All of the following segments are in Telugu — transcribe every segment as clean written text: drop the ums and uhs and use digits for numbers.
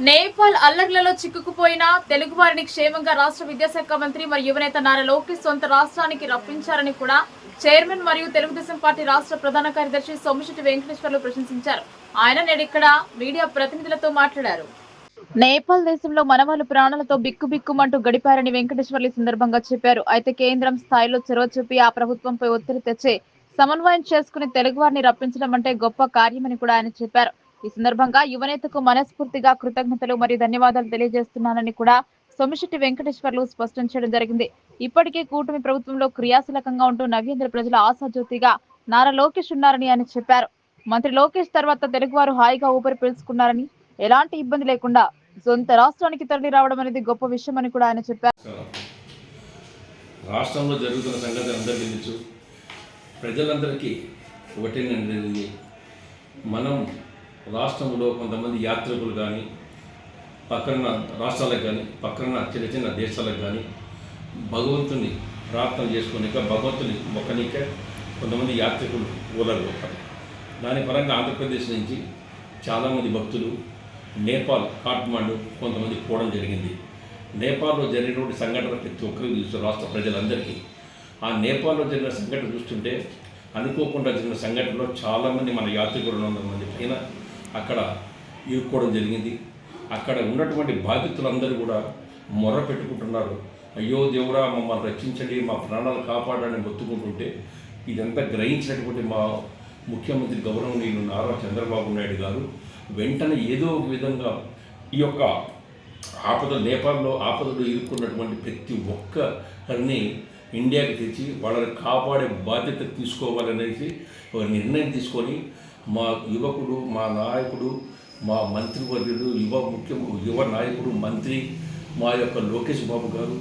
నేపాల్ అల్లర్లలో చిక్కుకుపోయిన తెలుగు వారిని క్షేమంగా రాష్ట్ర విద్యాశాఖ మంత్రి మరియు యువనేత నారా లోకేష్ సొంత రాష్ట్రానికి రప్పించారని కూడా చైర్మన్ మరియు తెలుగుదేశం పార్టీ రాష్ట్ర ప్రధాన కార్యదర్శి సోమిశెట్టి వెంకటేశ్వర్లు ప్రశంసించారు. ఆయన నేడు ఇక్కడ మీడియా ప్రతినిధులతో మాట్లాడారు. నేపాల్ దేశంలో మనవాళ్లు ప్రాణాలతో బిక్కుబిక్కుమంటూ గడిపారని వెంకటేశ్వర్లు సందర్భంగా చెప్పారు. అయితే కేంద్రం స్థాయిలో చొరవ చూపి ఆ ప్రభుత్వంపై ఒత్తిడి తెచ్చి సమన్వయం చేసుకుని తెలుగువారిని రప్పించడం అంటే గొప్ప కార్యమని కూడా ఆయన చెప్పారు. ఈ సందర్భంగా యువనేతకు మనస్ఫూర్తిగా కృతజ్ఞతలు మరియు ధన్యవాదాలు తెలియజేస్తున్నానని కూడా సోమిశెట్టి వెంకటేశ్వర్లు స్పష్టం చేయడం జరిగింది. ఇప్పటికే కూటమి ప్రభుత్వంలో క్రియాశీలకంగా ఉంటూ నవ్యాంధ్ర ప్రజల ఆశాజ్యోతిగా నారా లోకేష్ ఉన్నారని ఆయన చెప్పారు. మంత్రి లోకేష్ తర్వాత తెలుగువారు హాయిగా ఊపిరి పీల్చుకున్నారని, ఎలాంటి ఇబ్బంది లేకుండా సొంత రాష్ట్రానికి తరలి రావడం అనేది గొప్ప విషయం అని కూడా ఆయన చెప్పారు. రాష్ట్రంలో జరుగుతున్న సంగతి అందరికీ తెలుసు. ప్రజలందరికీ ఒకటేనండి, మనం రాష్ట్రంలో కొంతమంది యాత్రికులు కానీ, పక్కన రాష్ట్రాలకు కానీ, పక్కన చిన్న చిన్న దేశాలకు కానీ భగవంతుని ప్రార్థన చేసుకునేక, భగవంతుని మొక్కనిక కొంతమంది యాత్రికులు ఊళ్ళకు పోతారు. దాని పరంగా ఆంధ్రప్రదేశ్ నుంచి చాలామంది భక్తులు నేపాల్ కాఠ్మండు కొంతమంది పోవడం జరిగింది. నేపాల్లో జరిగినటువంటి సంఘటన ప్రతి ఒక్కరికి తెలుసు, రాష్ట్ర ప్రజలందరికీ. ఆ నేపాల్లో జరిగిన సంఘటన చూస్తుంటే అనుకోకుండా జరిగిన సంఘటనలో చాలామంది మన యాత్రికులు 200 మంది పైన అక్కడ ఇరుక్కోవడం జరిగింది. అక్కడ ఉన్నటువంటి బాధితులందరూ కూడా మొర్ర పెట్టుకుంటున్నారు. అయ్యో దేవుడా, మమ్మల్ని రక్షించండి, మా ప్రాణాలు కాపాడాలని మొత్తుకుంటుంటే ఇదంతా గ్రహించినటువంటి మా ముఖ్యమంత్రి గౌరవనీయులు నారా చంద్రబాబు నాయుడు గారు వెంటనే ఏదో ఒక విధంగా ఈ యొక్క నేపాల్లో ఆపదలో ఇరుక్కున్నటువంటి ప్రతి ఒక్కరిని ఇండియాకి తెచ్చి వాళ్ళని కాపాడే బాధ్యత తీసుకోవాలనేసి ఒక నిర్ణయం తీసుకొని మా యువకుడు, మా నాయకుడు, మా మంత్రివర్యుడు, యువ నాయకుడు, మంత్రి మా యొక్క లోకేష్ బాబు గారు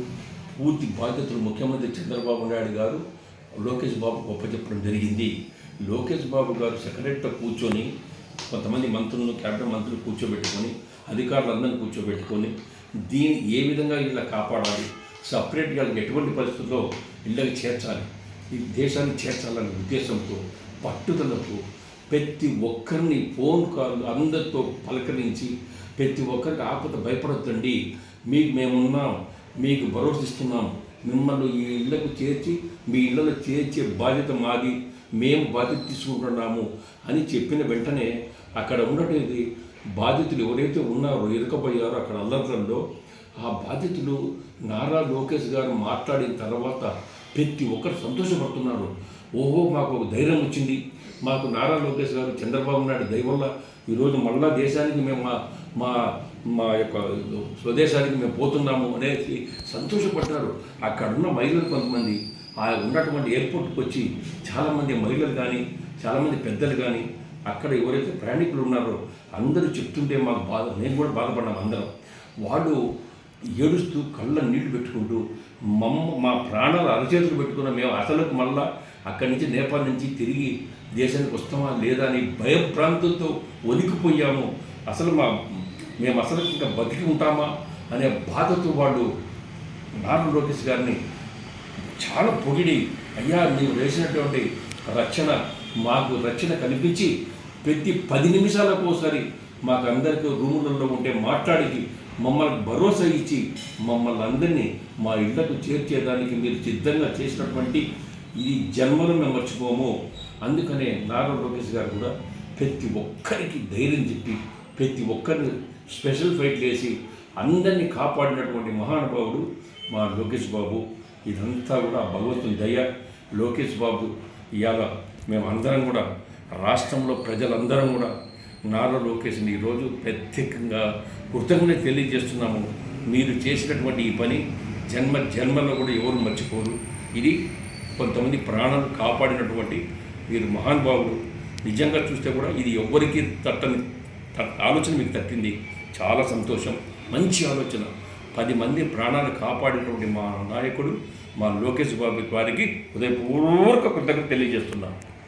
పూర్తి బాధ్యతలు ముఖ్యమంత్రి చంద్రబాబు నాయుడు గారు లోకేష్ బాబు చెప్పడం జరిగింది. లోకేష్ బాబు గారు సెక్రటరీతో కూర్చొని కొంతమంది మంత్రులను, క్యాబినెట్ మంత్రులు కూర్చోబెట్టుకొని, అధికారులందరినీ కూర్చోబెట్టుకొని దీన్ని ఏ విధంగా ఇలా కాపాడాలి, సపరేట్గా ఎటువంటి పరిస్థితుల్లో ఇళ్ళకి చేర్చాలి, ఈ దేశాన్ని చేర్చాలనే ఉద్దేశంతో పట్టుదలతో ప్రతి ఒక్కరిని ఫోన్ కాల్ అందరితో పలకరించి ప్రతి ఒక్కరికి ఆపద భయపడొద్దండి, మీకు మేమున్నాం, మీకు భరోసా ఇస్తున్నాం, మిమ్మల్ని ఈ ఇళ్లకు చేర్చి మీ ఇళ్లలో చేర్చే బాధ్యత మాది, మేము బాధ్యత తీసుకుంటున్నాము అని చెప్పిన వెంటనే అక్కడ ఉన్నటువంటి బాధితులు ఎవరైతే ఉన్నారో, ఇరకపోయారో అక్కడ అల్లర్లలో, ఆ బాధితులు నారా లోకేష్ గారు మాట్లాడిన తర్వాత ప్రతి ఒక్కరు సంతోషపడుతున్నారు. ఓహో, మాకు ఒక ధైర్యం వచ్చింది, మాకు నారా లోకేష్ గారు చంద్రబాబు నాయుడు దయ వల్ల ఈరోజు మళ్ళా దేశానికి మేము మా మా యొక్క స్వదేశానికి మేము పోతున్నాము అనేది సంతోషపడ్డారు. అక్కడున్న మహిళలు కొంతమంది ఆ ఉన్నటువంటి ఎయిర్పోర్ట్కి వచ్చి చాలామంది మహిళలు కానీ, చాలామంది పెద్దలు కానీ, అక్కడ ఎవరైతే ప్రయాణికులు ఉన్నారో అందరూ చెప్తుంటే మాకు బాధ, నేను కూడా బాధపడ్డాము అందరం. వాళ్ళు ఏడుస్తూ కళ్ళ నీళ్లు పెట్టుకుంటూ మా ప్రాణాలు అరచేతులు పెట్టుకున్న మేము అసలుకు మళ్ళా అక్కడి నుంచి నేపాల్ నుంచి తిరిగి దేశానికి వస్తామా లేదా అని భయభ్రాంతులతో వణికిపోయాము, అసలు మేము అసలు ఇంకా బతికి ఉంటామా అనే బాధతో వాళ్ళు నారా లోకేష్ గారిని చాలా పొగిడి, అయ్యా నీవు వేసినటువంటి రక్షణ, మాకు రక్షణ కనిపించి ప్రతి 10 నిమిషాలకు ఒకసారి మాకు అందరికీ రూములలో ఉంటే మాట్లాడి మమ్మల్ని భరోసా ఇచ్చి మమ్మల్ని అందరినీ మా ఇళ్లకు చేర్చేదానికి మీరు సిద్ధంగా చేసినటువంటి ఈ జన్మను మేము మర్చిపోము. అందుకనే నారా లోకేష్ గారు కూడా ప్రతి ఒక్కరికి ధైర్యం చెప్పి ప్రతి ఒక్కరిని స్పెషల్ ఫైట్ చేసి అందరినీ కాపాడినటువంటి మహానుభావుడు మా లోకేష్ బాబు. ఇదంతా కూడా భగవంతుని దయ. లోకేష్ బాబు ఇవాళ మేమందరం కూడా రాష్ట్రంలో ప్రజలందరం కూడా నారా లోకేష్ని ఈరోజు ప్రత్యేకంగా కృతజ్ఞత తెలియజేస్తున్నాము. మీరు చేసినటువంటి ఈ పని జన్మలో కూడా ఎవరు మర్చిపోరు. ఇది కొంతమంది ప్రాణాలు కాపాడినటువంటి మీరు మహానుభావుడు. నిజంగా చూస్తే కూడా ఇది ఎవ్వరికీ తట్టని ఆలోచన మీకు తట్టింది. చాలా సంతోషం, మంచి ఆలోచన. 10 మంది ప్రాణాలు కాపాడినటువంటి మా నాయకుడు మా లోకేష్ బాబు వారికి హృదయపూర్వక కృతజ్ఞత తెలియజేస్తున్నాను.